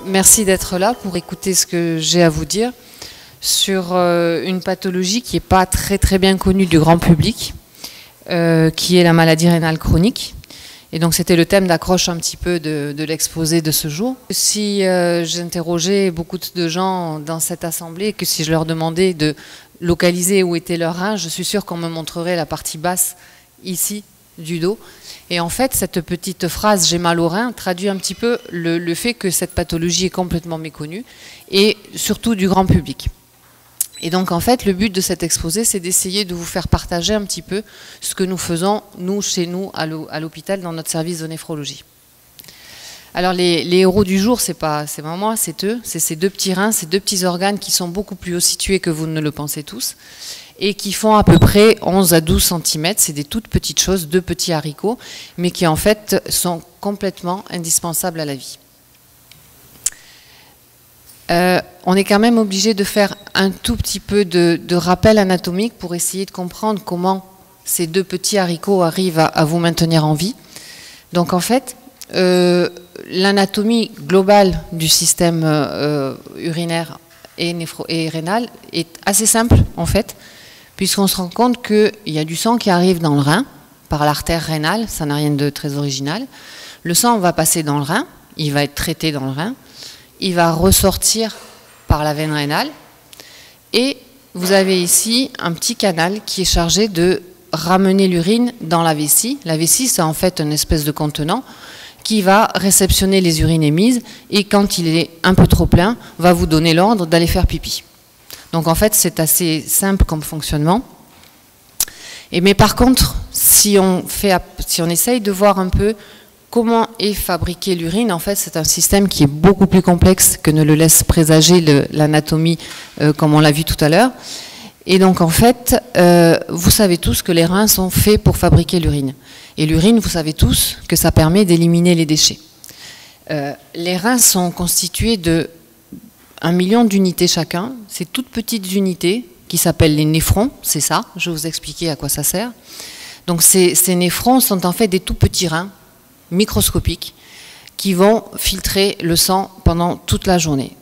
Merci d'être là pour écouter ce que j'ai à vous dire sur une pathologie qui n'est pas très bien connue du grand public, qui est la maladie rénale chronique. Et donc c'était le thème d'accroche un petit peu de l'exposé de ce jour. Si j'interrogeais beaucoup de gens dans cette assemblée, que si je leur demandais de localiser où était leur rein, je suis sûre qu'on me montrerait la partie basse ici du dos. Et en fait, cette petite phrase « j'ai mal au rein » traduit un petit peu le fait que cette pathologie est complètement méconnue et surtout du grand public. Et donc en fait, le but de cet exposé, c'est d'essayer de vous faire partager un petit peu ce que nous faisons, nous, chez nous, à l'hôpital, dans notre service de néphrologie. Alors les héros du jour, c'est pas moi, c'est eux, c'est ces deux petits reins, ces deux petits organes qui sont beaucoup plus haut situés que vous ne le pensez tous, et qui font à peu près 11 à 12 cm, c'est des toutes petites choses, deux petits haricots, mais qui en fait sont complètement indispensables à la vie. On est quand même obligé de faire un tout petit peu de rappel anatomique pour essayer de comprendre comment ces deux petits haricots arrivent à vous maintenir en vie. Donc en fait, l'anatomie globale du système urinaire et rénal est assez simple en fait, puisqu'on se rend compte qu'il y a du sang qui arrive dans le rein par l'artère rénale, ça n'a rien de très original. Le sang va passer dans le rein, il va être traité dans le rein, il va ressortir par la veine rénale et vous avez ici un petit canal qui est chargé de ramener l'urine dans la vessie. La vessie, c'est en fait une espèce de contenant qui va réceptionner les urines émises et quand il est un peu trop plein, va vous donner l'ordre d'aller faire pipi. Donc en fait, c'est assez simple comme fonctionnement. Mais par contre, si on essaye de voir un peu comment est fabriquée l'urine, en fait, c'est un système qui est beaucoup plus complexe que ne le laisse présager l'anatomie, comme on l'a vu tout à l'heure. Et donc, en fait, vous savez tous que les reins sont faits pour fabriquer l'urine. Et l'urine, vous savez tous que ça permet d'éliminer les déchets. Les reins sont constitués de 1 million d'unités chacun. C'est toutes petites unités qui s'appellent les néphrons, c'est ça, je vais vous expliquer à quoi ça sert. Donc, ces néphrons sont en fait des tout petits reins microscopiques qui vont filtrer le sang pendant toute la journée.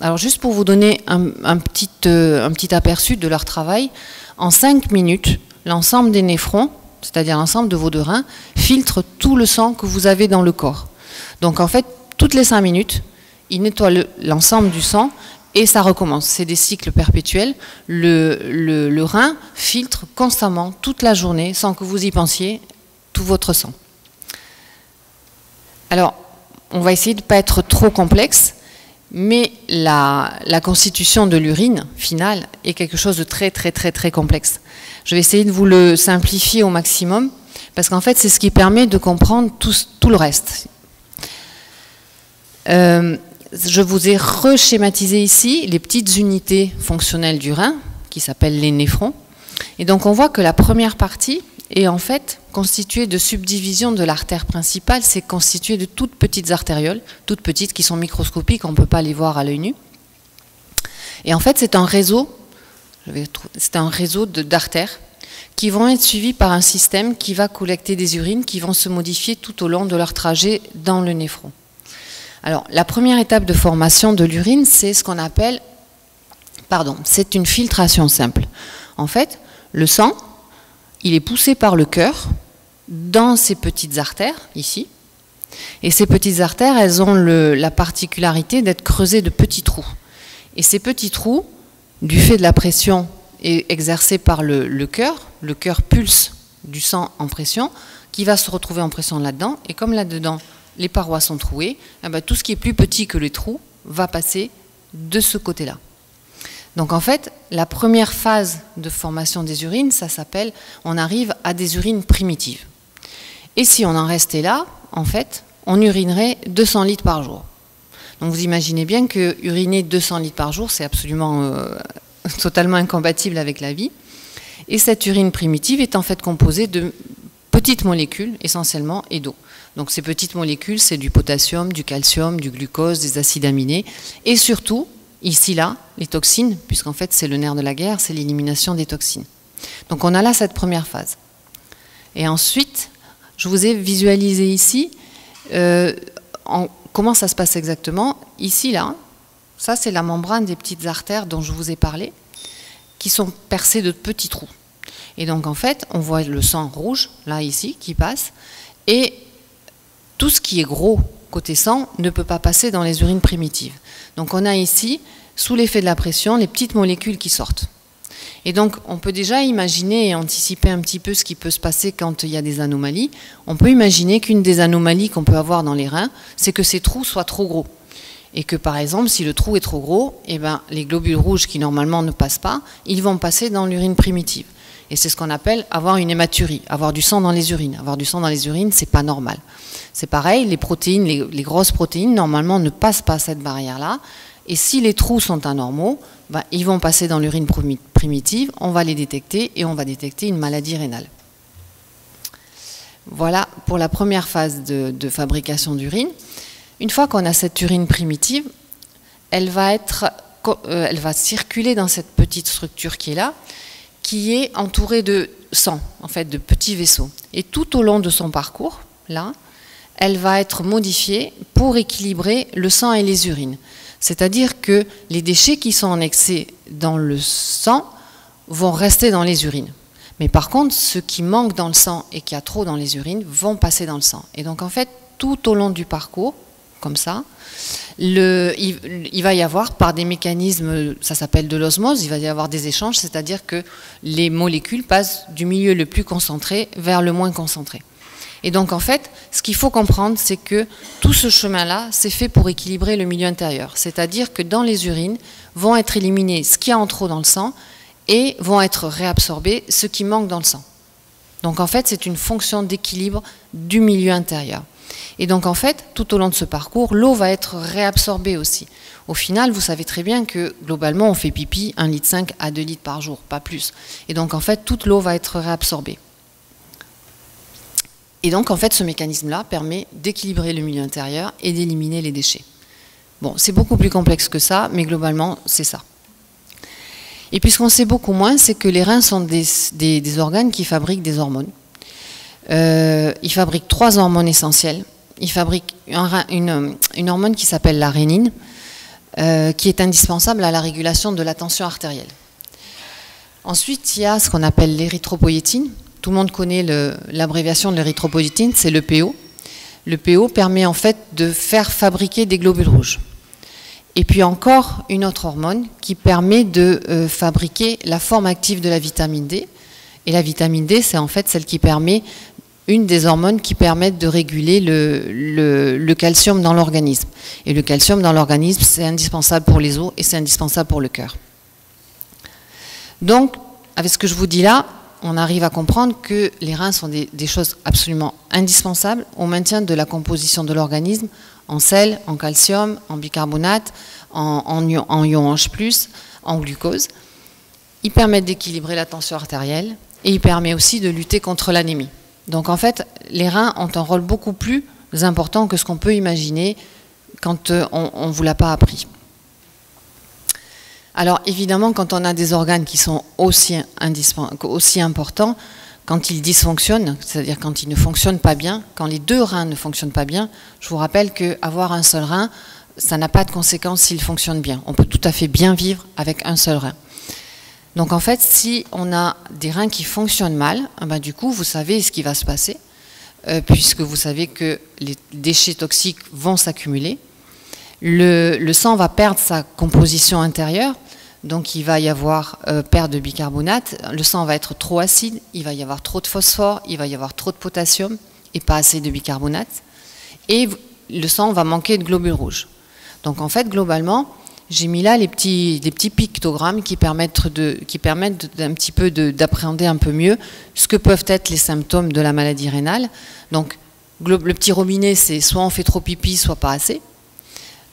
Alors juste pour vous donner un petit aperçu de leur travail, en 5 minutes, l'ensemble des néphrons, c'est-à-dire l'ensemble de vos deux reins, filtre tout le sang que vous avez dans le corps. Donc en fait, toutes les 5 minutes, ils nettoient l'ensemble du sang et ça recommence. C'est des cycles perpétuels. Le rein filtre constamment, toute la journée, sans que vous y pensiez, tout votre sang. Alors, on va essayer de ne pas être trop complexe, mais la constitution de l'urine finale est quelque chose de très complexe. Je vais essayer de vous le simplifier au maximum, parce qu'en fait, c'est ce qui permet de comprendre tout le reste. Je vous ai reschématisé ici les petites unités fonctionnelles du rein, qui s'appellent les néphrons. Et donc, on voit que la première partie est en fait constituée de subdivisions de l'artère principale, c'est constitué de toutes petites artérioles, toutes petites qui sont microscopiques, on ne peut pas les voir à l'œil nu. Et en fait, c'est un réseau d'artères qui vont être suivies par un système qui va collecter des urines qui vont se modifier tout au long de leur trajet dans le néphron. Alors, la première étape de formation de l'urine, c'est ce qu'on appelle, c'est une filtration simple. En fait, le sang, il est poussé par le cœur dans ces petites artères, ici. Et ces petites artères, elles ont la particularité d'être creusées de petits trous. Et ces petits trous, du fait de la pression exercée par le cœur pulse du sang en pression, qui va se retrouver en pression là-dedans. Et comme là-dedans, les parois sont trouées, eh bien, tout ce qui est plus petit que les trous va passer de ce côté-là. Donc en fait, la première phase de formation des urines, ça s'appelle, on arrive à des urines primitives. Et si on en restait là, en fait, on urinerait 200 litres par jour. Donc vous imaginez bien que uriner 200 litres par jour, c'est absolument totalement incompatible avec la vie. Et cette urine primitive est en fait composée de petites molécules, essentiellement, et d'eau. Donc ces petites molécules, c'est du potassium, du calcium, du glucose, des acides aminés, et surtout, ici, là, les toxines, puisqu'en fait, c'est le nerf de la guerre, c'est l'élimination des toxines. Donc, on a là cette première phase. Et ensuite, je vous ai visualisé ici comment ça se passe exactement. ici, là, ça c'est la membrane des petites artères dont je vous ai parlé, qui sont percées de petits trous. Et donc en fait, on voit le sang rouge, là, ici, qui passe, et tout ce qui est gros côté sang ne peut pas passer dans les urines primitives. Donc on a ici, sous l'effet de la pression, les petites molécules qui sortent. Et donc on peut déjà imaginer et anticiper un petit peu ce qui peut se passer quand il y a des anomalies. On peut imaginer qu'une des anomalies qu'on peut avoir dans les reins, c'est que ces trous soient trop gros. Et que par exemple, si le trou est trop gros, eh ben, les globules rouges qui normalement ne passent pas, ils vont passer dans l'urine primitive. Et c'est ce qu'on appelle avoir une hématurie, avoir du sang dans les urines. Avoir du sang dans les urines, c'est pas normal. C'est pareil, les protéines, les grosses protéines, normalement, ne passent pas cette barrière-là. Et si les trous sont anormaux, ben, ils vont passer dans l'urine primitive, on va les détecter et on va détecter une maladie rénale. Voilà pour la première phase de fabrication d'urine. Une fois qu'on a cette urine primitive, elle va circuler dans cette petite structure qui est là, qui est entourée de sang, en fait, de petits vaisseaux. Et tout au long de son parcours, là, elle va être modifiée pour équilibrer le sang et les urines. C'est-à-dire que les déchets qui sont en excès dans le sang vont rester dans les urines. Mais par contre, ceux qui manquent dans le sang et qui a trop dans les urines vont passer dans le sang. Et donc en fait, tout au long du parcours, comme ça, il va y avoir par des mécanismes, ça s'appelle de l'osmose, il va y avoir des échanges, c'est-à-dire que les molécules passent du milieu le plus concentré vers le moins concentré. Et donc en fait, ce qu'il faut comprendre, c'est que tout ce chemin-là, c'est fait pour équilibrer le milieu intérieur. C'est-à-dire que dans les urines, vont être éliminés ce qu'il y a en trop dans le sang et vont être réabsorbés ce qui manque dans le sang. Donc en fait, c'est une fonction d'équilibre du milieu intérieur. Et donc en fait, tout au long de ce parcours, l'eau va être réabsorbée aussi. Au final, vous savez très bien que globalement, on fait pipi 1,5 litre à 2 litres par jour, pas plus. Et donc en fait, toute l'eau va être réabsorbée. Et donc, en fait, ce mécanisme-là permet d'équilibrer le milieu intérieur et d'éliminer les déchets. Bon, c'est beaucoup plus complexe que ça, mais globalement, c'est ça. Et puis, ce qu'on sait beaucoup moins, c'est que les reins sont des organes qui fabriquent des hormones. Ils fabriquent 3 hormones essentielles. Ils fabriquent une hormone qui s'appelle la rénine, qui est indispensable à la régulation de la tension artérielle. Ensuite, il y a ce qu'on appelle l'érythropoïétine. Tout le monde connaît l'abréviation de l'érythropoïétine, c'est le PO. Le PO permet en fait de faire fabriquer des globules rouges. Et puis encore une autre hormone qui permet de fabriquer la forme active de la vitamine D. Et la vitamine D, c'est en fait celle qui permet, une des hormones qui permettent de réguler le calcium dans l'organisme. Et le calcium dans l'organisme, c'est indispensable pour les os et c'est indispensable pour le cœur. Donc, avec ce que je vous dis là, on arrive à comprendre que les reins sont des choses absolument indispensables au maintien de la composition de l'organisme en sel, en calcium, en bicarbonate, en ion H+, en glucose. Ils permettent d'équilibrer la tension artérielle et ils permettent aussi de lutter contre l'anémie. Donc en fait, les reins ont un rôle beaucoup plus important que ce qu'on peut imaginer quand on ne vous l'a pas appris. Alors évidemment, quand on a des organes qui sont aussi importants, quand ils dysfonctionnent, c'est-à-dire quand ils ne fonctionnent pas bien, quand les 2 reins ne fonctionnent pas bien, je vous rappelle qu'avoir un seul rein, ça n'a pas de conséquences s'il fonctionne bien. On peut tout à fait bien vivre avec un seul rein. Donc en fait, si on a des reins qui fonctionnent mal, ben du coup, vous savez ce qui va se passer, puisque vous savez que les déchets toxiques vont s'accumuler. Le sang va perdre sa composition intérieure, donc il va y avoir perte de bicarbonate, le sang va être trop acide, il va y avoir trop de phosphore, il va y avoir trop de potassium et pas assez de bicarbonate, et le sang va manquer de globules rouges. Donc en fait, globalement, j'ai mis là des petits pictogrammes qui permettent d'un petit peu d'appréhender un peu mieux ce que peuvent être les symptômes de la maladie rénale. Donc le petit robinet, c'est soit on fait trop pipi, soit pas assez.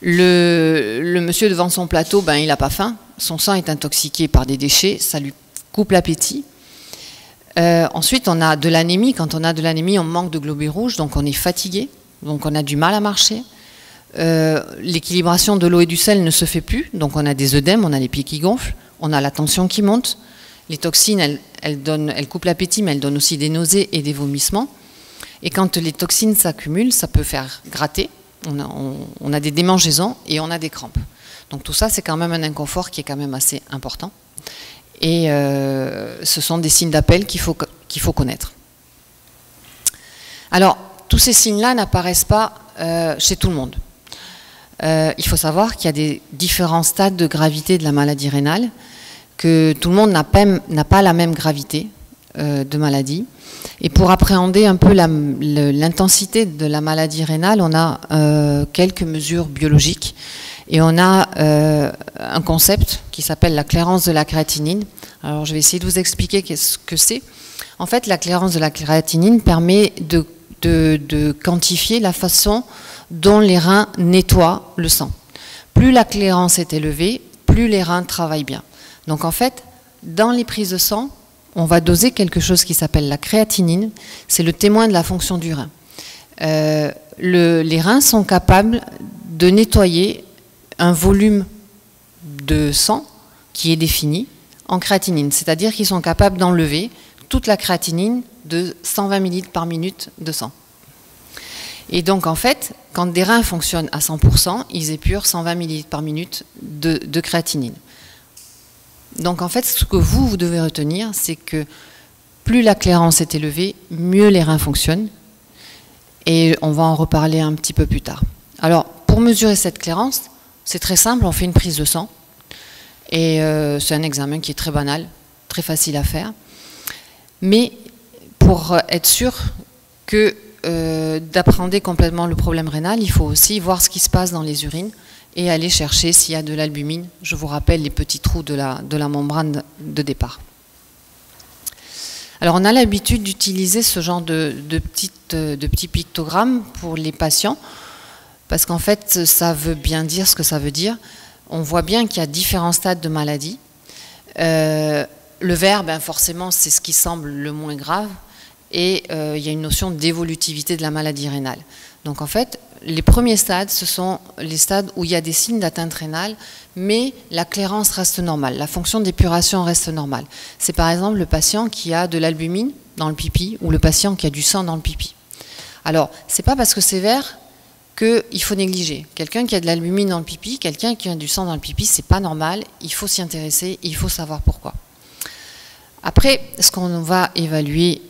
Le monsieur devant son plateau, ben, il n'a pas faim, son sang est intoxiqué par des déchets, ça lui coupe l'appétit. Ensuite, on a de l'anémie. Quand on a de l'anémie, on manque de globules rouges, donc on est fatigué, donc on a du mal à marcher. L'équilibration de l'eau et du sel ne se fait plus, donc on a des œdèmes, on a les pieds qui gonflent, on a la tension qui monte. Les toxines, elles coupent l'appétit, mais elles donnent aussi des nausées et des vomissements. Et quand les toxines s'accumulent, ça peut faire gratter. On a des démangeaisons et on a des crampes. Donc tout ça, c'est quand même un inconfort qui est quand même assez important. Et ce sont des signes d'appel qu'il faut connaître. Alors, tous ces signes-là n'apparaissent pas chez tout le monde. Il faut savoir qu'il y a des différents stades de gravité de la maladie rénale, que tout le monde n'a pas la même gravité de maladie. Et pour appréhender un peu l'intensité de la maladie rénale, on a quelques mesures biologiques et on a un concept qui s'appelle la clairance de la créatinine. Alors je vais essayer de vous expliquer ce que c'est. En fait, la clairance de la créatinine permet de quantifier la façon dont les reins nettoient le sang. Plus la clairance est élevée, plus les reins travaillent bien. Donc en fait, dans les prises de sang, on va doser quelque chose qui s'appelle la créatinine. C'est le témoin de la fonction du rein. Les reins sont capables de nettoyer un volume de sang qui est défini en créatinine. C'est-à-dire qu'ils sont capables d'enlever toute la créatinine de 120 ml par minute de sang. Et donc en fait, quand des reins fonctionnent à 100%, ils épurent 120 ml par minute de créatinine. Donc en fait, ce que vous devez retenir, c'est que plus la clairance est élevée, mieux les reins fonctionnent. Et on va en reparler un petit peu plus tard. Alors, pour mesurer cette clairance, c'est très simple, on fait une prise de sang. Et c'est un examen qui est très banal, très facile à faire. Mais pour être sûr que d'appréhender complètement le problème rénal, il faut aussi voir ce qui se passe dans les urines et aller chercher s'il y a de l'albumine. Je vous rappelle les petits trous de la membrane de Alors on a l'habitude d'utiliser ce genre de petits pictogrammes pour les patients parce qu'en fait ça veut bien dire ce que ça veut dire. On voit bien qu'il y a différents stades de maladie. Le vert, ben forcément c'est ce qui semble le moins grave et il y a une notion d'évolutivité de la maladie rénale. Donc en fait, les premiers stades, ce sont les stades où il y a des signes d'atteinte rénale, mais la clairance reste normale, la fonction d'épuration reste normale. C'est par exemple le patient qui a de l'albumine dans le pipi ou le patient qui a du sang dans le pipi. Alors, c'est pas parce que c'est vert qu'il faut négliger. Quelqu'un qui a de l'albumine dans le pipi, quelqu'un qui a du sang dans le pipi, c'est pas normal, il faut s'y intéresser, il faut savoir pourquoi. Après, ce qu'on va évaluer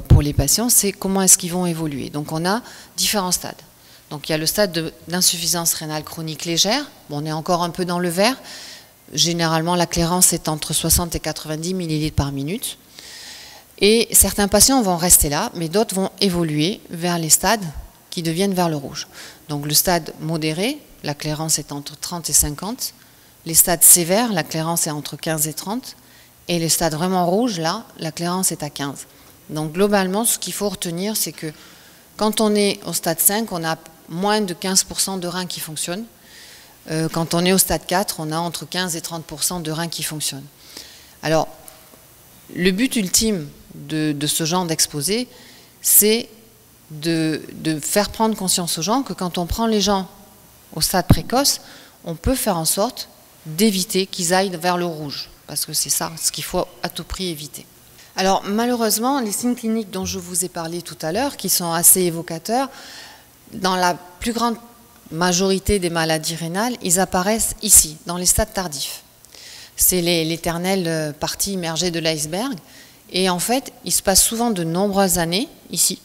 pour les patients, c'est comment est-ce qu'ils vont évoluer. Donc on a différents stades. Donc il y a le stade d'insuffisance rénale chronique légère. Bon, on est encore un peu dans le vert. Généralement, la clairance est entre 60 et 90 ml par minute. Et certains patients vont rester là, mais d'autres vont évoluer vers les stades qui deviennent vers le rouge. Donc le stade modéré, la clairance est entre 30 et 50. Les stades sévères, la clairance est entre 15 et 30. Et les stades vraiment rouges, là, la clairance est à 15. Donc globalement, ce qu'il faut retenir, c'est que quand on est au stade 5, on a moins de 15% de reins qui fonctionnent. Quand on est au stade 4, on a entre 15 et 30% de reins qui fonctionnent. Alors, le but ultime de ce genre d'exposé, c'est de faire prendre conscience aux gens que quand on prend les gens au stade précoce, on peut faire en sorte d'éviter qu'ils aillent vers le rouge. Parce que c'est ça ce qu'il faut à tout prix éviter. Alors malheureusement, les signes cliniques dont je vous ai parlé tout à l'heure, qui sont assez évocateurs, dans la plus grande majorité des maladies rénales, ils apparaissent ici, dans les stades tardifs. C'est l'éternelle partie immergée de l'iceberg. Et en fait, il se passe souvent de nombreuses années, ici,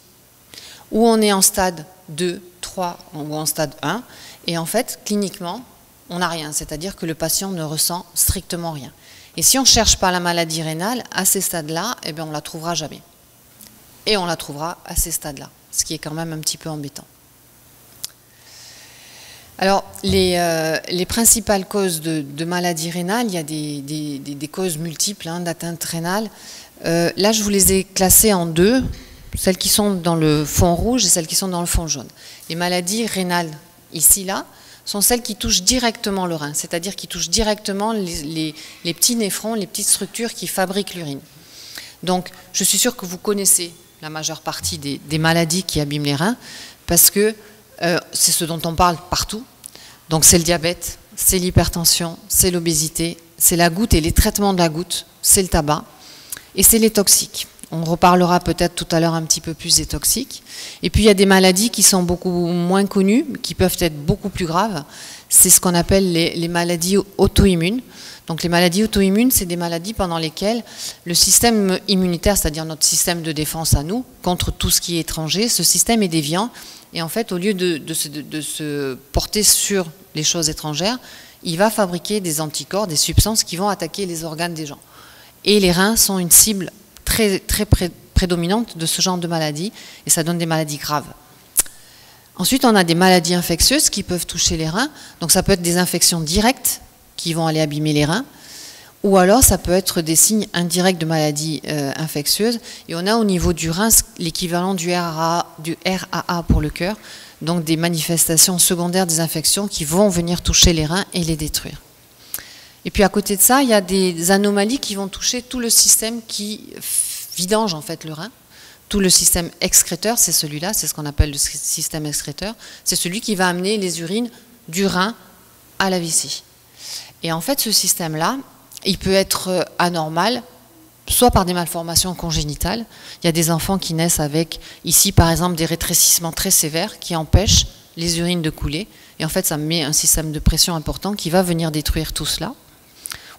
où on est en stade 2, 3 ou en stade 1. Et en fait, cliniquement, on n'a rien. C'est-à-dire que le patient ne ressent strictement rien. Et si on ne cherche pas la maladie rénale, à ces stades-là, eh bien, on ne la trouvera jamais. Et on la trouvera à ces stades-là, ce qui est quand même un petit peu embêtant. Alors, les principales causes de maladie rénale, il y a des causes multiples d'atteinte rénale. Là, je vous les ai classées en deux, celles qui sont dans le fond rouge et celles qui sont dans le fond jaune. Les maladies rénales, ici, là, sont celles qui touchent directement le rein, c'est-à-dire qui touchent directement les petits néphrons, les petites structures qui fabriquent l'urine. Donc, je suis sûre que vous connaissez la majeure partie des maladies qui abîment les reins, parce que c'est ce dont on parle partout. Donc, c'est le diabète, c'est l'hypertension, c'est l'obésité, c'est la goutte et les traitements de la goutte, c'est le tabac, et c'est les toxiques. On reparlera peut-être tout à l'heure un petit peu plus des toxiques. Et puis il y a des maladies qui sont beaucoup moins connues, qui peuvent être beaucoup plus graves. C'est ce qu'on appelle les maladies auto-immunes. Donc les maladies auto-immunes, c'est des maladies pendant lesquelles le système immunitaire, c'est-à-dire notre système de défense à nous, contre tout ce qui est étranger, ce système est déviant. Et en fait, au lieu de se porter sur les choses étrangères, il va fabriquer des anticorps, des substances qui vont attaquer les organes des gens. Et les reins sont une cible très prédominante de ce genre de maladie, et ça donne des maladies graves. Ensuite, on a des maladies infectieuses qui peuvent toucher les reins. Donc ça peut être des infections directes qui vont aller abîmer les reins, ou alors ça peut être des signes indirects de maladies infectieuses. Et on a au niveau du rein l'équivalent du RAA pour le cœur, donc des manifestations secondaires des infections qui vont venir toucher les reins et les détruire. Et puis à côté de ça, il y a des anomalies qui vont toucher tout le système qui vidange en fait le rein. Tout le système excréteur, c'est celui-là, c'est ce qu'on appelle le système excréteur. C'est celui qui va amener les urines du rein à la vessie. Et en fait, ce système-là, il peut être anormal, soit par des malformations congénitales. Il y a des enfants qui naissent avec, ici par exemple, des rétrécissements très sévères qui empêchent les urines de couler. Et en fait, ça met un système de pression important qui va venir détruire tout cela.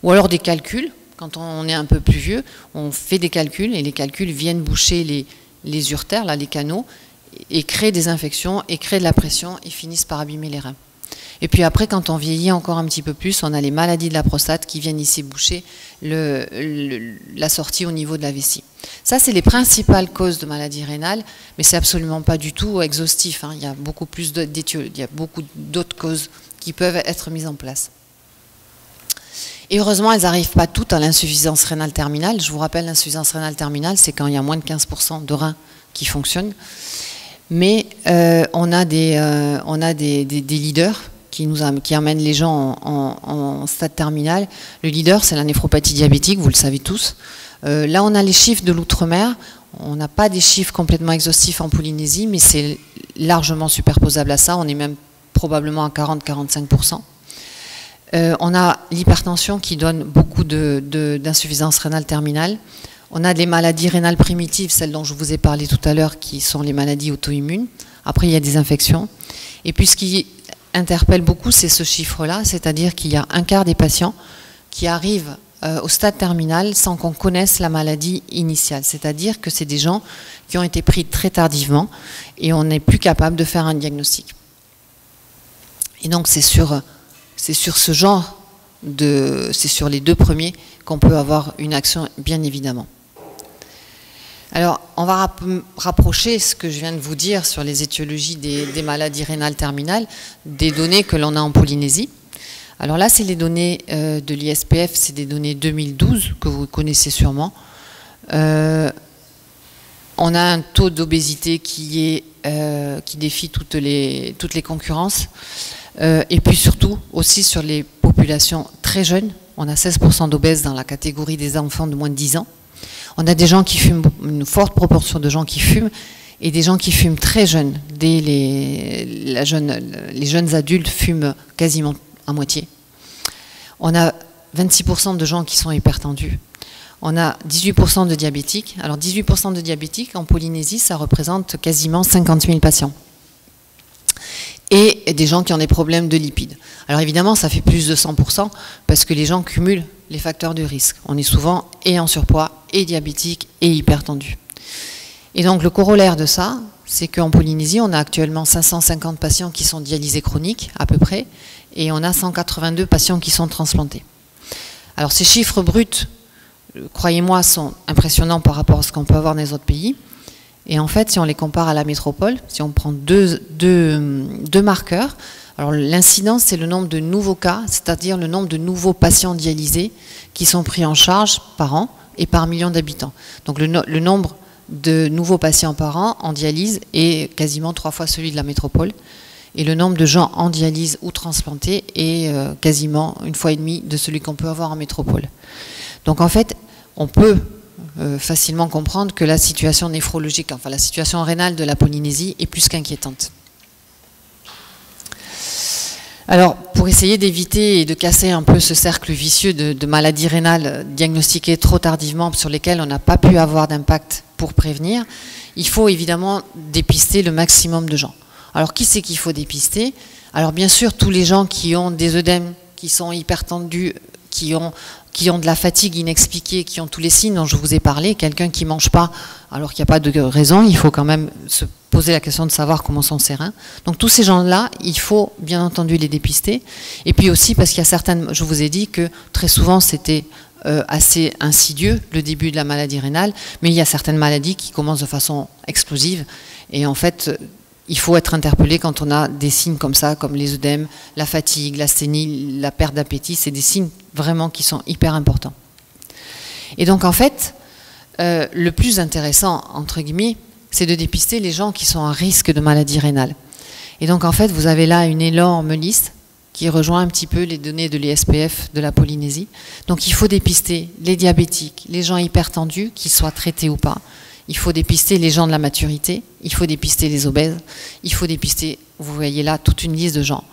Ou alors des calculs. Quand on est un peu plus vieux, on fait des calculs et les calculs viennent boucher les urtères, là, les canaux, et créent des infections, et créent de la pression et finissent par abîmer les reins. Et puis après, quand on vieillit encore un petit peu plus, on a les maladies de la prostate qui viennent ici boucher la sortie au niveau de la vessie. Ça, c'est les principales causes de maladies rénales, mais c'est absolument pas du tout exhaustif, hein. Il y a beaucoup plus d'études, il y a beaucoup d'autres causes qui peuvent être mises en place. Et heureusement, elles n'arrivent pas toutes à l'insuffisance rénale terminale. Je vous rappelle, l'insuffisance rénale terminale, c'est quand il y a moins de 15% de reins qui fonctionnent. Mais on a des leaders qui amènent les gens en stade terminal. Le leader, c'est la néphropathie diabétique, vous le savez tous. Là, on a les chiffres de l'outre-mer. On n'a pas des chiffres complètement exhaustifs en Polynésie, mais c'est largement superposable à ça. On est même probablement à 40-45%. On a l'hypertension qui donne beaucoup d'insuffisance rénale terminale. On a les maladies rénales primitives, celles dont je vous ai parlé tout à l'heure, qui sont les maladies auto-immunes. Après, il y a des infections. Et puis, ce qui interpelle beaucoup, c'est ce chiffre-là, c'est-à-dire qu'il y a un quart des patients qui arrivent au stade terminal sans qu'on connaisse la maladie initiale. C'est-à-dire que c'est des gens qui ont été pris très tardivement et on n'est plus capable de faire un diagnostic. Et donc, c'est sur ce genre c'est sur les deux premiers qu'on peut avoir une action, bien évidemment. Alors, on va rapprocher ce que je viens de vous dire sur les étiologies des maladies rénales terminales des données que l'on a en Polynésie. Alors là, c'est les données de l'ISPF, c'est des données 2012 que vous connaissez sûrement. On a un taux d'obésité qui défie toutes les concurrences. Et puis surtout aussi sur les populations très jeunes, on a 16% d'obèses dans la catégorie des enfants de moins de 10 ans. On a des gens qui fument, une forte proportion de gens qui fument, et des gens qui fument très jeunes. Les jeunes adultes fument quasiment à moitié. On a 26% de gens qui sont hypertendus. On a 18% de diabétiques. Alors 18% de diabétiques en Polynésie, ça représente quasiment 50 000 patients. Et des gens qui ont des problèmes de lipides. Alors évidemment, ça fait plus de 100% parce que les gens cumulent les facteurs de risque. On est souvent et en surpoids, et diabétique, et hypertendu. Et donc le corollaire de ça, c'est qu'en Polynésie, on a actuellement 550 patients qui sont dialysés chroniques, à peu près, et on a 182 patients qui sont transplantés. Alors ces chiffres bruts, croyez-moi, sont impressionnants par rapport à ce qu'on peut avoir dans les autres pays. Et en fait, si on les compare à la métropole, si on prend deux marqueurs, alors l'incidence, c'est le nombre de nouveaux cas, c'est-à-dire le nombre de nouveaux patients dialysés qui sont pris en charge par an et par million d'habitants. Donc le nombre de nouveaux patients par an en dialyse est quasiment 3 fois celui de la métropole. Et le nombre de gens en dialyse ou transplantés est quasiment 1,5 fois de celui qu'on peut avoir en métropole. Donc en fait, on peut facilement comprendre que la situation néphrologique, enfin la situation rénale de la Polynésie est plus qu'inquiétante. Alors, pour essayer d'éviter et de casser un peu ce cercle vicieux de maladies rénales diagnostiquées trop tardivement, sur lesquelles on n'a pas pu avoir d'impact pour prévenir, il faut évidemment dépister le maximum de gens. Alors, qui c'est qu'il faut dépister? Alors, bien sûr, tous les gens qui ont des œdèmes, qui sont hypertendus, qui ont de la fatigue inexpliquée, qui ont tous les signes dont je vous ai parlé, quelqu'un qui ne mange pas alors qu'il n'y a pas de raison, il faut quand même se poser la question de savoir comment sont ses reins. Donc tous ces gens-là, il faut bien entendu les dépister. Et puis aussi parce qu'il y a certaines, je vous ai dit que très souvent c'était assez insidieux, le début de la maladie rénale, mais il y a certaines maladies qui commencent de façon explosive. Et en fait, il faut être interpellé quand on a des signes comme ça, comme les œdèmes, la fatigue, l'asthénie, la perte d'appétit. C'est des signes vraiment qui sont hyper importants. Et donc en fait, le plus intéressant, entre guillemets, c'est de dépister les gens qui sont à risque de maladie rénale. Et donc en fait, vous avez là une énorme liste qui rejoint un petit peu les données de l'ISPF de la Polynésie. Donc il faut dépister les diabétiques, les gens hypertendus, qu'ils soient traités ou pas. Il faut dépister les gens de la maturité, il faut dépister les obèses, il faut dépister, vous voyez là, toute une liste de gens.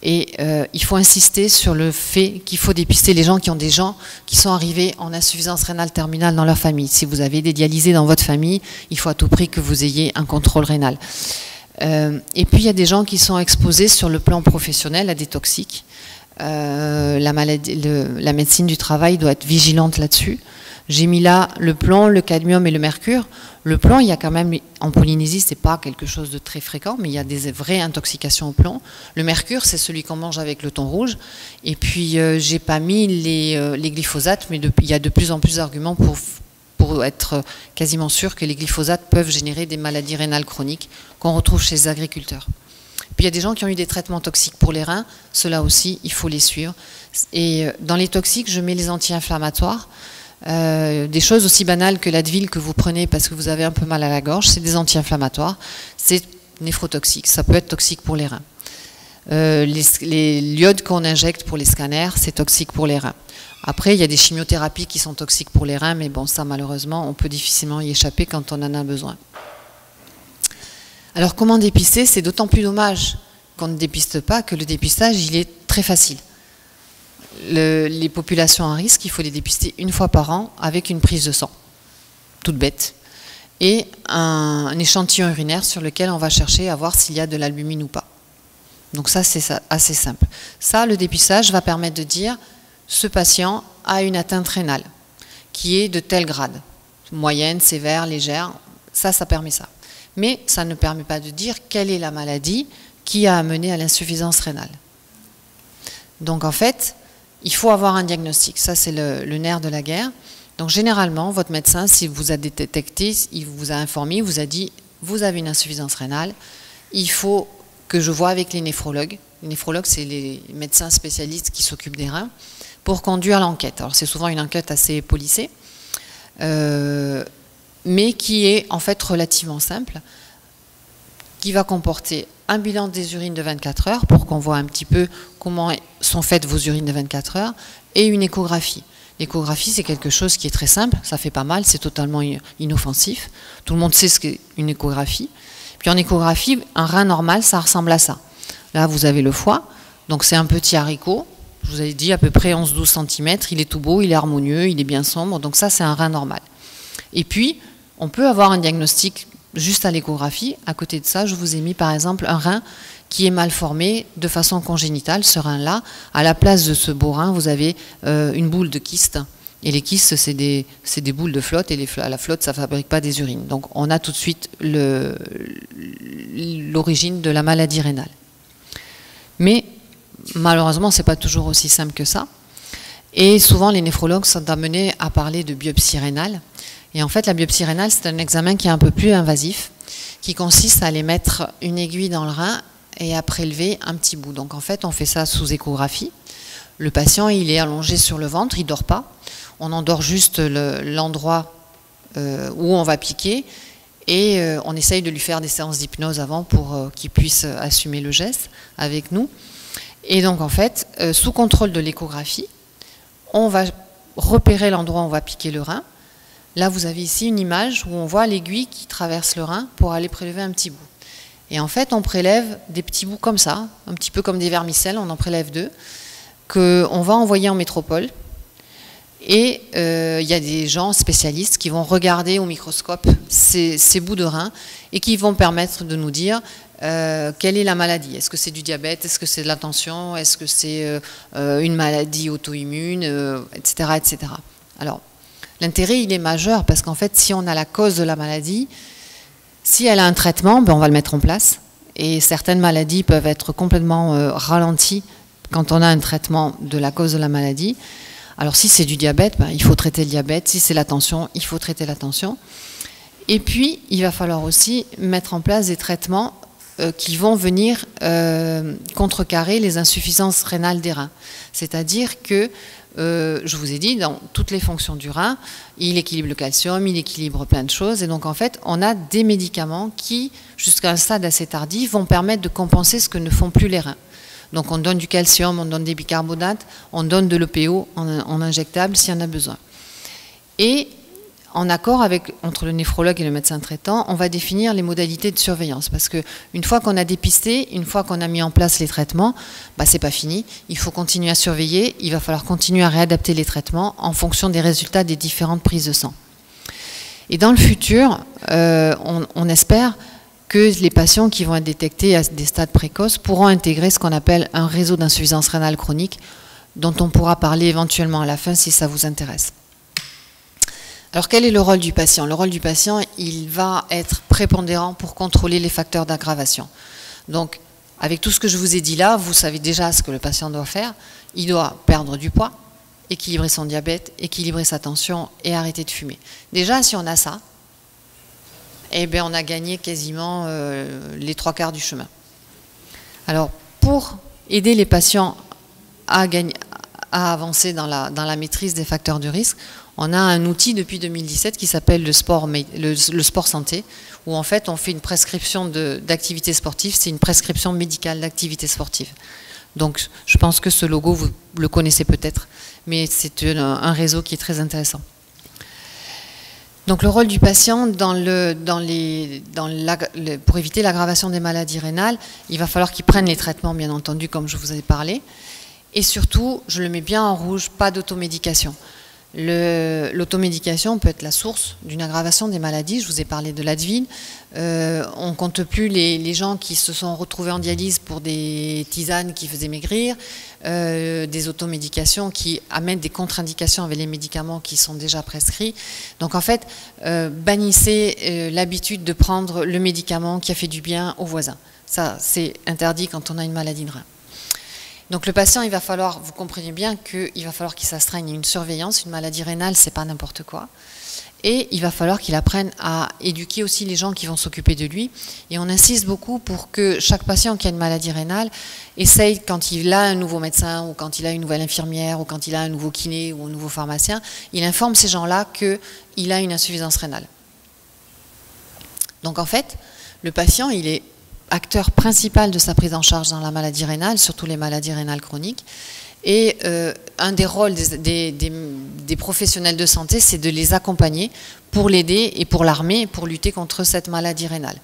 Et il faut insister sur le fait qu'il faut dépister les gens qui sont arrivés en insuffisance rénale terminale dans leur famille. Si vous avez des dialysés dans votre famille, il faut à tout prix que vous ayez un contrôle rénal. Et puis il y a des gens qui sont exposés sur le plan professionnel à des toxiques. La médecine du travail doit être vigilante là-dessus. J'ai mis là le plomb, le cadmium et le mercure. Le plomb, il y a quand même, en Polynésie, c'est pas quelque chose de très fréquent, mais il y a des vraies intoxications au plomb. Le mercure, c'est celui qu'on mange avec le thon rouge. Et puis, j'ai pas mis les glyphosates, mais il y a de plus en plus d'arguments pour être quasiment sûr que les glyphosates peuvent générer des maladies rénales chroniques qu'on retrouve chez les agriculteurs. Puis il y a des gens qui ont eu des traitements toxiques pour les reins, ceux-là aussi, il faut les suivre. Et dans les toxiques, je mets les anti-inflammatoires. Des choses aussi banales que l'Advil que vous prenez parce que vous avez un peu mal à la gorge, c'est des anti-inflammatoires, c'est néphrotoxique, ça peut être toxique pour les reins. L'iode qu'on injecte pour les scanners, c'est toxique pour les reins. Après, il y a des chimiothérapies qui sont toxiques pour les reins, mais bon, ça malheureusement, on peut difficilement y échapper quand on en a besoin. Alors comment dépister? C'est d'autant plus dommage qu'on ne dépiste pas que le dépistage, il est très facile. Les populations à risque, il faut les dépister une fois par an avec une prise de sang, toute bête, et un échantillon urinaire sur lequel on va chercher à voir s'il y a de l'albumine ou pas. Donc ça, c'est assez simple. Ça, le dépistage va permettre de dire ce patient a une atteinte rénale qui est de tel grade, moyenne, sévère, légère, ça permet ça. Mais ça ne permet pas de dire quelle est la maladie qui a amené à l'insuffisance rénale. Donc en fait, il faut avoir un diagnostic, ça c'est le nerf de la guerre. Donc généralement, votre médecin, s'il vous a détecté, il vous a informé, il vous a dit, vous avez une insuffisance rénale, il faut que je vois avec les néphrologues. Les néphrologues, c'est les médecins spécialistes qui s'occupent des reins, pour conduire l'enquête. Alors c'est souvent une enquête assez policée, mais qui est en fait relativement simple, qui va comporter un bilan des urines de 24 heures pour qu'on voit un petit peu comment sont faites vos urines de 24 heures et une échographie. L'échographie, c'est quelque chose qui est très simple, ça fait pas mal, c'est totalement inoffensif. Tout le monde sait ce qu'est une échographie. Puis en échographie, un rein normal, ça ressemble à ça. Là, vous avez le foie, donc c'est un petit haricot. Je vous avais dit à peu près 11-12 cm, il est tout beau, il est harmonieux, il est bien sombre, donc ça c'est un rein normal. Et puis, on peut avoir un diagnostic juste à l'échographie. À côté de ça, je vous ai mis par exemple un rein qui est mal formé de façon congénitale, ce rein-là. À la place de ce beau rein, vous avez une boule de kyste. Et les kystes, c'est des boules de flotte, et la flotte, ça ne fabrique pas des urines. Donc on a tout de suite l'origine de la maladie rénale. Mais malheureusement, ce n'est pas toujours aussi simple que ça. Et souvent, les néphrologues sont amenés à parler de biopsie rénale. Et en fait, la biopsie rénale, c'est un examen qui est un peu plus invasif, qui consiste à aller mettre une aiguille dans le rein et à prélever un petit bout. Donc en fait, on fait ça sous échographie. Le patient, il est allongé sur le ventre, il ne dort pas. On endort juste l'endroit où on va piquer et on essaye de lui faire des séances d'hypnose avant pour qu'il puisse assumer le geste avec nous. Et donc en fait, sous contrôle de l'échographie, on va repérer l'endroit où on va piquer le rein. Là, vous avez ici une image où on voit l'aiguille qui traverse le rein pour aller prélever un petit bout. Et en fait, on prélève des petits bouts comme ça, un petit peu comme des vermicelles, on en prélève 2, qu'on va envoyer en métropole. Et il y a des gens spécialistes qui vont regarder au microscope ces bouts de rein et qui vont permettre de nous dire quelle est la maladie. Est-ce que c'est du diabète? Est-ce que c'est de la tension? Est-ce que c'est une maladie auto-immune, etc., etc. Alors, l'intérêt, il est majeur parce qu'en fait, si on a la cause de la maladie, si elle a un traitement, ben, on va le mettre en place. Et certaines maladies peuvent être complètement ralenties quand on a un traitement de la cause de la maladie. Alors si c'est du diabète, ben, il faut traiter le diabète. Si c'est la tension, il faut traiter la tension. Et puis, il va falloir aussi mettre en place des traitements qui vont venir contrecarrer les insuffisances rénales des reins. C'est-à-dire que, je vous ai dit, dans toutes les fonctions du rein, il équilibre le calcium, il équilibre plein de choses. Et donc, en fait, on a des médicaments qui, jusqu'à un stade assez tardif, vont permettre de compenser ce que ne font plus les reins. Donc on donne du calcium, on donne des bicarbonates, on donne de l'EPO en injectable s'il y en a besoin. Et en accord entre le néphrologue et le médecin traitant, on va définir les modalités de surveillance. Parce qu'une fois qu'on a dépisté, une fois qu'on a mis en place les traitements, bah, c'est pas fini. Il faut continuer à surveiller, il va falloir continuer à réadapter les traitements en fonction des résultats des différentes prises de sang. Et dans le futur, on espère que les patients qui vont être détectés à des stades précoces pourront intégrer ce qu'on appelle un réseau d'insuffisance rénale chronique, dont on pourra parler éventuellement à la fin si ça vous intéresse. Alors quel est le rôle du patient? Le rôle du patient, il va être prépondérant pour contrôler les facteurs d'aggravation. Donc, avec tout ce que je vous ai dit là, vous savez déjà ce que le patient doit faire. Il doit perdre du poids, équilibrer son diabète, équilibrer sa tension et arrêter de fumer. Déjà, si on a ça, eh bien, on a gagné quasiment les 3/4 du chemin. Alors, pour aider les patients à avancer dans la maîtrise des facteurs de risque, on a un outil depuis 2017 qui s'appelle le sport santé, où en fait on fait une prescription d'activité sportive, c'est une prescription médicale d'activité sportive. Donc, je pense que ce logo, vous le connaissez peut-être, mais c'est un réseau qui est très intéressant. Donc le rôle du patient pour éviter l'aggravation des maladies rénales, il va falloir qu'il prenne les traitements, bien entendu, comme je vous ai parlé. Et surtout, je le mets bien en rouge, pas d'automédication. L'automédication peut être la source d'une aggravation des maladies. Je vous ai parlé de l'Advil. On ne compte plus les gens qui se sont retrouvés en dialyse pour des tisanes qui faisaient maigrir, des automédications qui amènent des contre-indications avec les médicaments qui sont déjà prescrits. Donc en fait, bannissez l'habitude de prendre le médicament qui a fait du bien aux voisins. Ça, c'est interdit quand on a une maladie de rein. Donc le patient, il va falloir, vous comprenez bien qu'il va falloir qu'il s'astreigne à une surveillance. Une maladie rénale, c'est pas n'importe quoi. Et il va falloir qu'il apprenne à éduquer aussi les gens qui vont s'occuper de lui. Et on insiste beaucoup pour que chaque patient qui a une maladie rénale essaye, quand il a un nouveau médecin, ou quand il a une nouvelle infirmière, ou quand il a un nouveau kiné, ou un nouveau pharmacien, il informe ces gens-là qu'il a une insuffisance rénale. Donc en fait, le patient, il est acteur principal de sa prise en charge dans la maladie rénale, surtout les maladies rénales chroniques. Et un des rôles des professionnels de santé, c'est de les accompagner pour l'aider et pour l'armer, pour lutter contre cette maladie rénale.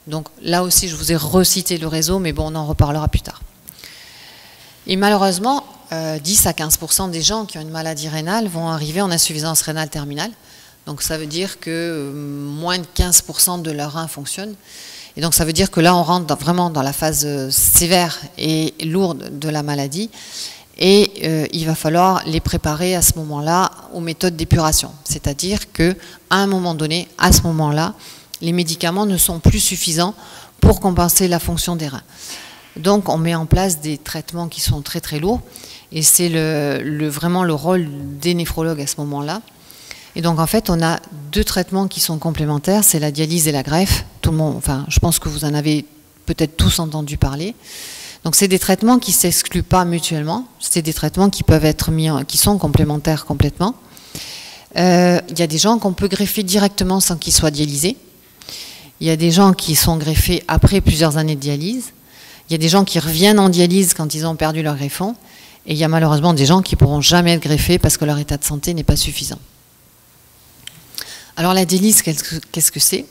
Donc là aussi, je vous ai recité le réseau, mais bon, on en reparlera plus tard. Et malheureusement, 10 à 15% des gens qui ont une maladie rénale vont arriver en insuffisance rénale terminale. Donc ça veut dire que moins de 15% de leurs reins fonctionnent. Et donc ça veut dire que là, on rentre vraiment dans la phase sévère et lourde de la maladie. Et il va falloir les préparer à ce moment-là aux méthodes d'épuration. C'est-à-dire qu'à un moment donné, à ce moment-là, les médicaments ne sont plus suffisants pour compenser la fonction des reins. Donc on met en place des traitements qui sont très très lourds. Et c'est vraiment le rôle des néphrologues à ce moment-là. Et donc en fait, on a deux traitements qui sont complémentaires, c'est la dialyse et la greffe. Tout le monde, enfin, je pense que vous en avez peut-être tous entendu parler. Donc c'est des traitements qui ne s'excluent pas mutuellement, c'est des traitements qui peuvent être qui sont complémentaires complètement. Il y a des gens qu'on peut greffer directement sans qu'ils soient dialysés. Il y a des gens qui sont greffés après plusieurs années de dialyse. Il y a des gens qui reviennent en dialyse quand ils ont perdu leur greffon. Et il y a malheureusement des gens qui ne pourront jamais être greffés parce que leur état de santé n'est pas suffisant. Alors la dialyse, qu'est-ce que c'est ?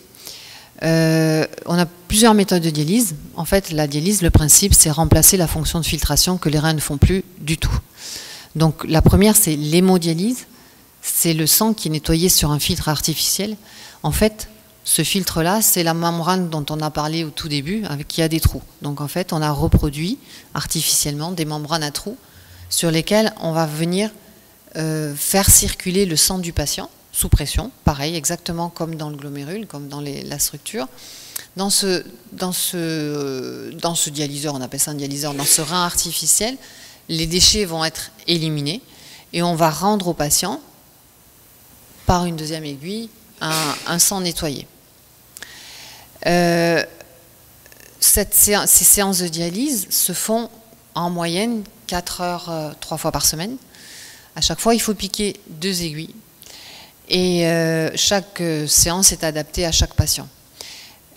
On a plusieurs méthodes de dialyse. En fait, la dialyse, le principe, c'est remplacer la fonction de filtration que les reins ne font plus du tout. Donc la première, c'est l'hémodialyse. C'est le sang qui est nettoyé sur un filtre artificiel. En fait, ce filtre-là, c'est la membrane dont on a parlé au tout début, avec qui a des trous. Donc en fait, on a reproduit artificiellement des membranes à trous sur lesquelles on va venir faire circuler le sang du patient sous pression, pareil, exactement comme dans le glomérule, comme dans la structure. Dans ce dialyseur, on appelle ça un dialyseur, dans ce rein artificiel, les déchets vont être éliminés et on va rendre au patient, par une deuxième aiguille, un sang nettoyé. Ces séances de dialyse se font en moyenne 4 heures 3 fois par semaine. À chaque fois, il faut piquer 2 aiguilles. Et chaque séance est adaptée à chaque patient.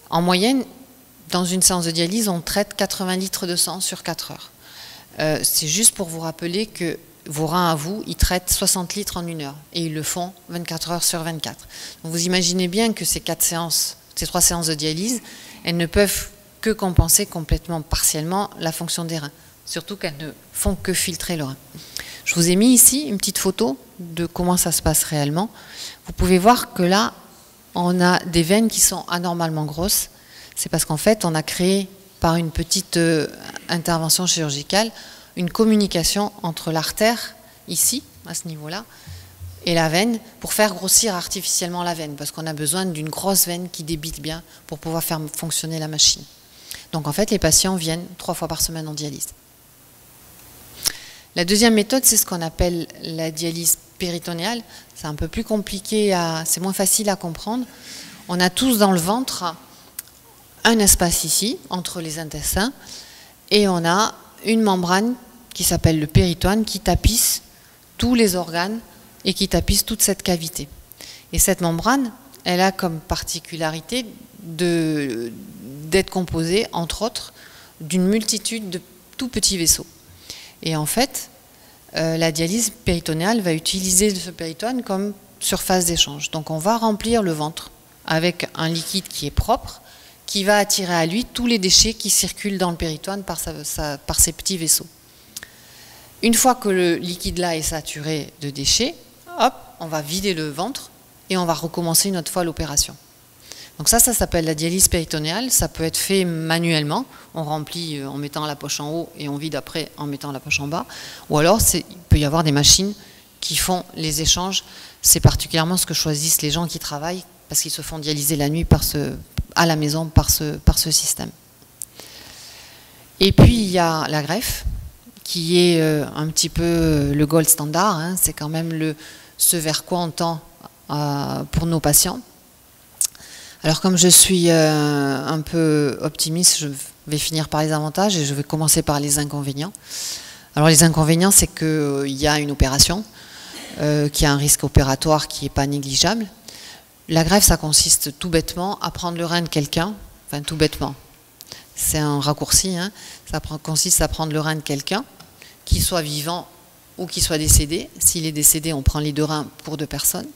En moyenne, dans une séance de dialyse, on traite 80 litres de sang sur 4 heures. C'est juste pour vous rappeler que vos reins à vous, ils traitent 60 litres en 1 heure. Et ils le font 24 heures sur 24. Donc vous imaginez bien que ces 3 séances de dialyse, elles ne peuvent que compenser complètement, partiellement, la fonction des reins. Surtout qu'elles ne font que filtrer le rein. Je vous ai mis ici une petite photo de comment ça se passe réellement. Vous pouvez voir que là, on a des veines qui sont anormalement grosses. C'est parce qu'en fait, on a créé par une petite intervention chirurgicale une communication entre l'artère, ici, à ce niveau-là, et la veine, pour faire grossir artificiellement la veine, parce qu'on a besoin d'une grosse veine qui débite bien pour pouvoir faire fonctionner la machine. Donc en fait, les patients viennent 3 fois par semaine en dialyse. La deuxième méthode, c'est ce qu'on appelle la dialyse péritonéale. C'est un peu plus compliqué, c'est moins facile à comprendre. On a tous dans le ventre un espace ici, entre les intestins, et on a une membrane qui s'appelle le péritoine, qui tapisse tous les organes et qui tapisse toute cette cavité. Et cette membrane, elle a comme particularité d'être composée, entre autres, d'une multitude de tout petits vaisseaux. Et en fait, la dialyse péritonéale va utiliser ce péritoine comme surface d'échange. Donc on va remplir le ventre avec un liquide qui est propre, qui va attirer à lui tous les déchets qui circulent dans le péritoine par ces petits vaisseaux. Une fois que le liquide là est saturé de déchets, hop, on va vider le ventre et on va recommencer une autre fois l'opération. Donc ça s'appelle la dialyse péritonéale. Ça peut être fait manuellement. On remplit en mettant la poche en haut et on vide après en mettant la poche en bas. Ou alors, il peut y avoir des machines qui font les échanges. C'est particulièrement ce que choisissent les gens qui travaillent parce qu'ils se font dialyser la nuit à la maison par ce système. Et puis, il y a la greffe qui est un petit peu le gold standard. Hein. C'est quand même ce vers quoi on tend pour nos patients. Alors comme je suis un peu optimiste, je vais finir par les avantages et je vais commencer par les inconvénients. Alors les inconvénients, c'est qu'il y a une opération, qui a un risque opératoire qui n'est pas négligeable. La greffe, ça consiste tout bêtement à prendre le rein de quelqu'un, enfin tout bêtement, c'est un raccourci, hein. Ça consiste à prendre le rein de quelqu'un, qu'il soit vivant ou qu'il soit décédé. S'il est décédé, on prend les 2 reins pour 2 personnes.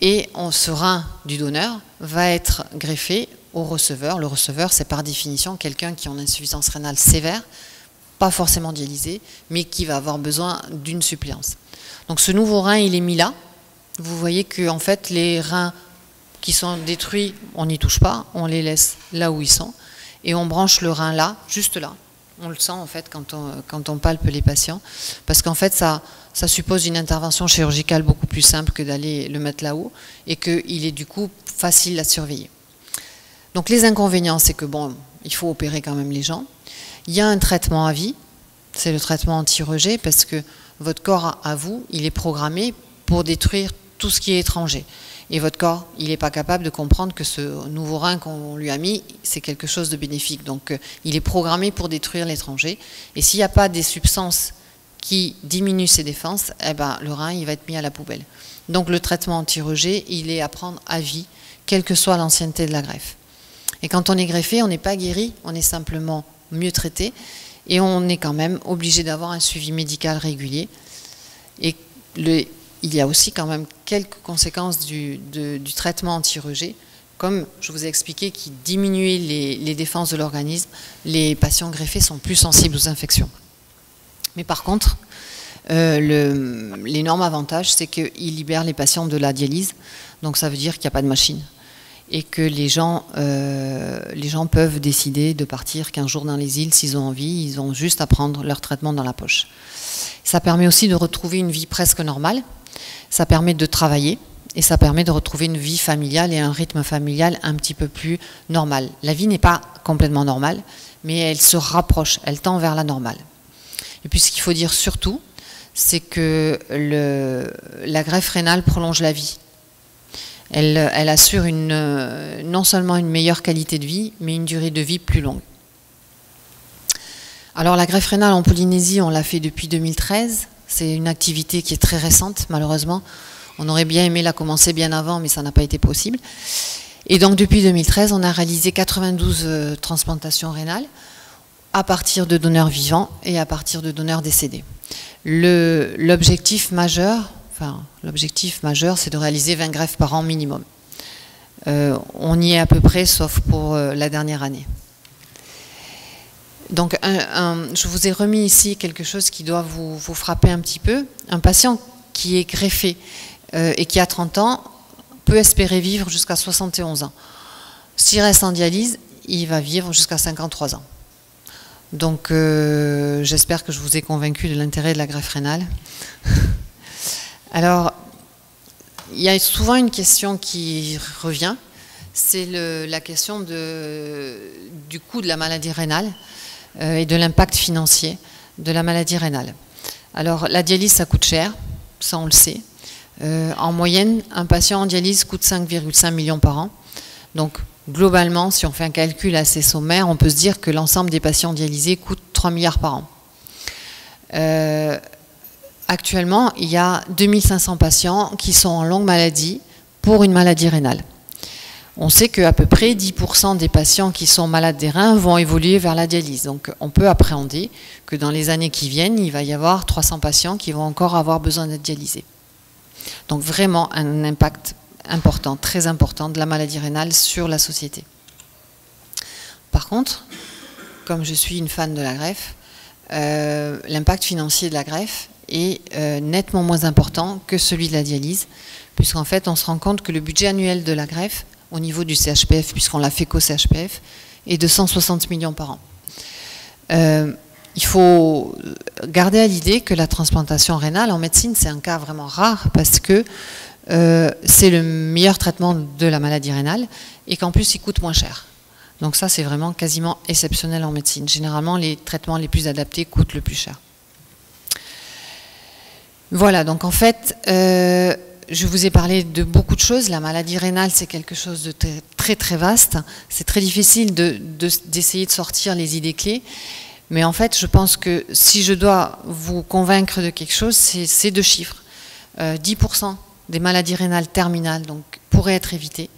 Et ce rein du donneur va être greffé au receveur. Le receveur, c'est par définition quelqu'un qui a une insuffisance rénale sévère, pas forcément dialysé, mais qui va avoir besoin d'une suppléance. Donc ce nouveau rein, il est mis là. Vous voyez que en fait, les reins qui sont détruits, on n'y touche pas, on les laisse là où ils sont. Et on branche le rein là, juste là. On le sent en fait quand on palpe les patients. Parce qu'en fait, ça suppose une intervention chirurgicale beaucoup plus simple que d'aller le mettre là-haut et qu'il est du coup facile à surveiller. Donc les inconvénients, c'est que bon, il faut opérer quand même les gens. Il y a un traitement à vie, c'est le traitement anti-rejet parce que votre corps à vous, il est programmé pour détruire tout ce qui est étranger. Et votre corps, il n'est pas capable de comprendre que ce nouveau rein qu'on lui a mis, c'est quelque chose de bénéfique. Donc il est programmé pour détruire l'étranger. Et s'il n'y a pas des substances qui diminuent ses défenses, eh ben, le rein il va être mis à la poubelle. Donc le traitement anti-rejet, il est à prendre à vie, quelle que soit l'ancienneté de la greffe. Et quand on est greffé, on n'est pas guéri, on est simplement mieux traité. Et on est quand même obligé d'avoir un suivi médical régulier. Et il y a aussi quand même quelques conséquences du traitement anti-rejet, comme je vous ai expliqué, qui diminuait les défenses de l'organisme, les patients greffés sont plus sensibles aux infections. Mais par contre, l'énorme avantage, c'est qu'ils libèrent les patients de la dialyse, donc ça veut dire qu'il n'y a pas de machine, et que les gens peuvent décider de partir 15 jours dans les îles s'ils ont envie, ils ont juste à prendre leur traitement dans la poche. Ça permet aussi de retrouver une vie presque normale, ça permet de travailler, et ça permet de retrouver une vie familiale et un rythme familial un petit peu plus normal. La vie n'est pas complètement normale, mais elle se rapproche, elle tend vers la normale. Et puis ce qu'il faut dire surtout, c'est que la greffe rénale prolonge la vie. Elle assure non seulement une meilleure qualité de vie, mais une durée de vie plus longue. Alors la greffe rénale en Polynésie, on l'a fait depuis 2013. C'est une activité qui est très récente, malheureusement. On aurait bien aimé la commencer bien avant, mais ça n'a pas été possible. Et donc depuis 2013, on a réalisé 92 transplantations rénales à partir de donneurs vivants et à partir de donneurs décédés. L'objectif majeur, c'est de réaliser 20 greffes par an minimum. On y est à peu près, sauf pour la dernière année. Donc, je vous ai remis ici quelque chose qui doit vous frapper un petit peu. Un patient qui est greffé et qui a 30 ans peut espérer vivre jusqu'à 71 ans. S'il reste en dialyse, il va vivre jusqu'à 53 ans. Donc, j'espère que je vous ai convaincu de l'intérêt de la greffe rénale. Alors, il y a souvent une question qui revient, c'est la question du coût de la maladie rénale et de l'impact financier de la maladie rénale. Alors, la dialyse, ça coûte cher, ça on le sait. En moyenne, un patient en dialyse coûte 5,5 millions par an. Donc, globalement, si on fait un calcul assez sommaire, on peut se dire que l'ensemble des patients dialysés coûtent 3 milliards par an. Actuellement, il y a 2500 patients qui sont en longue maladie pour une maladie rénale. On sait qu'à peu près 10% des patients qui sont malades des reins vont évoluer vers la dialyse. Donc on peut appréhender que dans les années qui viennent, il va y avoir 300 patients qui vont encore avoir besoin d'être dialysés. Donc vraiment un impact important, très important de la maladie rénale sur la société. Par contre, comme je suis une fan de la greffe, l'impact financier de la greffe est nettement moins important que celui de la dialyse, puisqu'en fait on se rend compte que le budget annuel de la greffe au niveau du CHPF, puisqu'on l'a fait qu'au CHPF, est de 160 millions par an. Il faut garder à l'idée que la transplantation rénale en médecine, c'est un cas vraiment rare parce que c'est le meilleur traitement de la maladie rénale et qu'en plus il coûte moins cher. Donc ça, c'est vraiment quasiment exceptionnel en médecine. Généralement, les traitements les plus adaptés coûtent le plus cher. Voilà, donc en fait, je vous ai parlé de beaucoup de choses. La maladie rénale, c'est quelque chose de très très vaste. C'est très difficile d'essayer de sortir les idées clés. Mais en fait, je pense que si je dois vous convaincre de quelque chose, c'est deux chiffres. 10% des maladies rénales terminales donc, pourraient être évitées.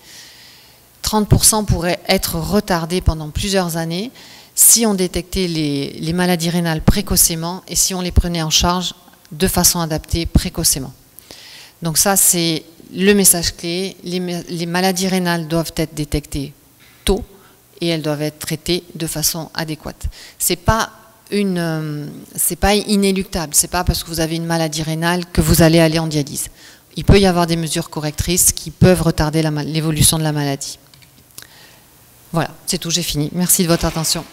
30% pourraient être retardées pendant plusieurs années si on détectait les maladies rénales précocement et si on les prenait en charge de façon adaptée précocement. Donc ça, c'est le message clé. Les maladies rénales doivent être détectées tôt et elles doivent être traitées de façon adéquate. C'est pas inéluctable. C'est pas parce que vous avez une maladie rénale que vous allez aller en dialyse. Il peut y avoir des mesures correctrices qui peuvent retarder l'évolution de la maladie. Voilà, c'est tout, j'ai fini. Merci de votre attention.